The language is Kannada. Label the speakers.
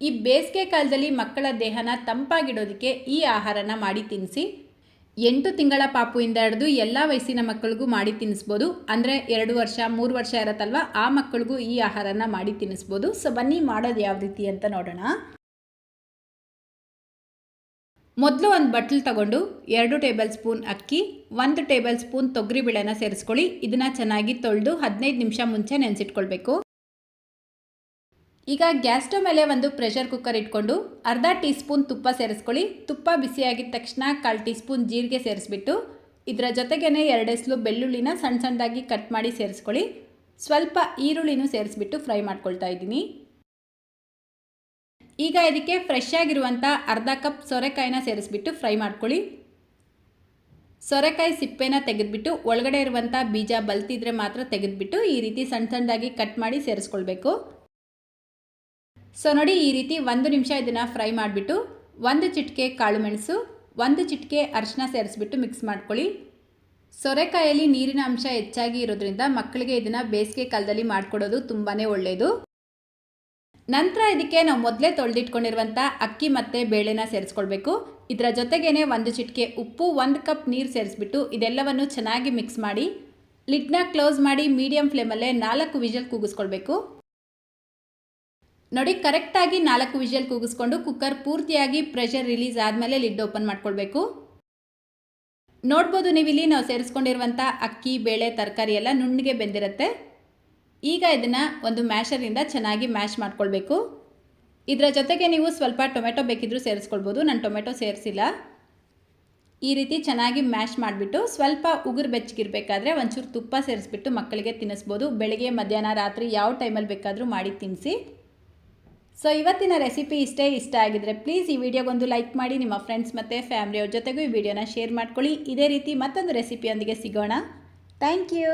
Speaker 1: ಈ ಬೇಸಿಗೆ ಕಾಲದಲ್ಲಿ ಮಕ್ಕಳ ದೇಹನ ತಂಪಾಗಿಡೋದಕ್ಕೆ ಈ ಆಹಾರನ ಮಾಡಿ ತಿನ್ನಿಸಿ. 8 ತಿಂಗಳ ಪಾಪುಯಿಂದ ಹಿಡಿದು ಎಲ್ಲ ವಯಸ್ಸಿನ ಮಕ್ಕಳಿಗೂ ಮಾಡಿ ತಿನ್ನಿಸ್ಬೋದು. ಅಂದರೆ 2 ವರ್ಷ 3 ವರ್ಷ ಇರತ್ತಲ್ವ, ಆ ಮಕ್ಕಳಿಗೂ ಈ ಆಹಾರನ ಮಾಡಿ ತಿನ್ನಿಸ್ಬೋದು. ಸೊ ಬನ್ನಿ ಮಾಡೋದು ಯಾವ ರೀತಿ ಅಂತ ನೋಡೋಣ. ಮೊದಲು ಒಂದು ಬಟ್ಲು ತಗೊಂಡು 2 ಟೇಬಲ್ ಸ್ಪೂನ್ ಅಕ್ಕಿ, 1 ಟೇಬಲ್ ಸ್ಪೂನ್ ತೊಗರಿಬೇಳೆನ ಸೇರಿಸ್ಕೊಳ್ಳಿ. ಇದನ್ನು ಚೆನ್ನಾಗಿ ತೊಳೆದು 15 ನಿಮಿಷ ಮುಂಚೆ ನೆನೆಸಿಟ್ಕೊಳ್ಬೇಕು. ಈಗ ಗ್ಯಾಸ್ ಸ್ಟವ್ ಮೇಲೆ ಒಂದು ಪ್ರೆಷರ್ ಕುಕ್ಕರ್ ಇಟ್ಕೊಂಡು ಅರ್ಧ ಟೀ ಸ್ಪೂನ್ ತುಪ್ಪ ಸೇರಿಸ್ಕೊಳ್ಳಿ. ತುಪ್ಪ ಬಿಸಿಯಾಗಿದ್ದ ತಕ್ಷಣ 1/4 ಟೀ ಸ್ಪೂನ್ ಜೀರಿಗೆ ಸೇರಿಸ್ಬಿಟ್ಟು ಇದರ ಜೊತೆಗೇ 2 ಎಸಳು ಬೆಳ್ಳುಳ್ಳಿನ ಸಣ್ಣ ಸಣ್ಣದಾಗಿ ಕಟ್ ಮಾಡಿ ಸೇರಿಸ್ಕೊಳ್ಳಿ. ಸ್ವಲ್ಪ ಈರುಳ್ಳಿನೂ ಸೇರಿಸ್ಬಿಟ್ಟು ಫ್ರೈ ಮಾಡ್ಕೊಳ್ತಾ ಇದ್ದೀನಿ. ಈಗ ಇದಕ್ಕೆ ಫ್ರೆಶ್ ಆಗಿರುವಂಥ ಅರ್ಧ ಕಪ್ ಸೋರೆಕಾಯಿನ ಸೇರಿಸ್ಬಿಟ್ಟು ಫ್ರೈ ಮಾಡ್ಕೊಳ್ಳಿ. ಸೋರೆಕಾಯಿ ಸಿಪ್ಪೆನ ತೆಗೆದುಬಿಟ್ಟು ಒಳಗಡೆ ಇರುವಂಥ ಬೀಜ ಬಲ್ತಿದ್ರೆ ಮಾತ್ರ ತೆಗೆದುಬಿಟ್ಟು ಈ ರೀತಿ ಸಣ್ಣ ಸಣ್ಣದಾಗಿ ಕಟ್ ಮಾಡಿ ಸೇರಿಸ್ಕೊಳ್ಬೇಕು. ಸೊ ನೋಡಿ, ಈ ರೀತಿ 1 ನಿಮಿಷ ಇದನ್ನು ಫ್ರೈ ಮಾಡಿಬಿಟ್ಟು 1 ಚಿಟಿಕೆ ಕಾಳು ಮೆಣಸು, 1 ಚಿಟಿಕೆ ಅರಿಶಿನ ಸೇರಿಸ್ಬಿಟ್ಟು ಮಿಕ್ಸ್ ಮಾಡ್ಕೊಳ್ಳಿ. ಸೋರೆಕಾಯಲ್ಲಿ ನೀರಿನ ಅಂಶ ಹೆಚ್ಚಾಗಿ ಇರೋದ್ರಿಂದ ಮಕ್ಕಳಿಗೆ ಇದನ್ನು ಬೇಸಿಗೆ ಕಾಲದಲ್ಲಿ ಮಾಡಿಕೊಡೋದು ತುಂಬಾ ಒಳ್ಳೆಯದು. ನಂತರ ಇದಕ್ಕೆ ನಾವು ಮೊದಲೇ ತೊಳೆದಿಟ್ಕೊಂಡಿರುವಂಥ ಅಕ್ಕಿ ಮತ್ತು ಬೇಳೆನ ಸೇರಿಸ್ಕೊಳ್ಬೇಕು. ಇದರ ಜೊತೆಗೇ 1 ಚಿಟಿಕೆ ಉಪ್ಪು, 1 ಕಪ್ ನೀರು ಸೇರಿಸ್ಬಿಟ್ಟು ಇದೆಲ್ಲವನ್ನು ಚೆನ್ನಾಗಿ ಮಿಕ್ಸ್ ಮಾಡಿ ಲಿಡ್ನ ಕ್ಲೋಸ್ ಮಾಡಿ ಮೀಡಿಯಂ ಫ್ಲೇಮಲ್ಲೇ 4 ವಿಷಲ್ ಕೂಗಿಸ್ಕೊಳ್ಬೇಕು. ನೋಡಿ, ಕರೆಕ್ಟಾಗಿ 4 ವಿಷಲ್ ಕೂಗಿಸ್ಕೊಂಡು ಕುಕ್ಕರ್ ಪೂರ್ತಿಯಾಗಿ ಪ್ರೆಷರ್ ರಿಲೀಸ್ ಆದಮೇಲೆ ಲಿಡ್ ಓಪನ್ ಮಾಡ್ಕೊಳ್ಬೇಕು. ನೋಡ್ಬೋದು ನೀವಿಲ್ಲಿ ನಾವು ಸೇರಿಸ್ಕೊಂಡಿರುವಂಥ ಅಕ್ಕಿ, ಬೇಳೆ, ತರಕಾರಿ ಎಲ್ಲ ನುಣ್ಣಗೆ ಬೆಂದಿರುತ್ತೆ. ಈಗ ಇದನ್ನು ಒಂದು ಮ್ಯಾಶರಿಂದ ಚೆನ್ನಾಗಿ ಮ್ಯಾಶ್ ಮಾಡ್ಕೊಳ್ಬೇಕು. ಇದರ ಜೊತೆಗೆ ನೀವು ಸ್ವಲ್ಪ ಟೊಮೆಟೊ ಬೇಕಿದ್ರೂ ಸೇರಿಸ್ಕೊಳ್ಬೋದು. ನಾನು ಟೊಮೆಟೊ ಸೇರಿಸಿಲ್ಲ. ಈ ರೀತಿ ಚೆನ್ನಾಗಿ ಮ್ಯಾಶ್ ಮಾಡಿಬಿಟ್ಟು ಸ್ವಲ್ಪ ಉಗುರು ಬೆಚ್ಚಗಿರಬೇಕಾದ್ರೆ ಒಂಚೂರು ತುಪ್ಪ ಸೇರಿಸ್ಬಿಟ್ಟು ಮಕ್ಕಳಿಗೆ ತಿನ್ನಿಸ್ಬೋದು. ಬೆಳಗ್ಗೆ, ಮಧ್ಯಾಹ್ನ, ರಾತ್ರಿ ಯಾವ ಟೈಮಲ್ಲಿ ಬೇಕಾದರೂ ಮಾಡಿ ತಿನ್ನಿಸಿ. ಸೊ ಇವತ್ತಿನ ರೆಸಿಪಿ ಇಷ್ಟ ಆಗಿದ್ರೆ ಪ್ಲೀಸ್ ಈ ವಿಡಿಯೋಗೊಂದು ಲೈಕ್ ಮಾಡಿ, ನಿಮ್ಮ ಫ್ರೆಂಡ್ಸ್ ಮತ್ತು ಫ್ಯಾಮಿಲಿಯವ್ರ ಜೊತೆಗೂ ಈ ವಿಡಿಯೋನ ಶೇರ್ ಮಾಡ್ಕೊಳ್ಳಿ. ಇದೇ ರೀತಿ ಮತ್ತೊಂದು ರೆಸಿಪಿಯೊಂದಿಗೆ ಸಿಗೋಣ. Thank you.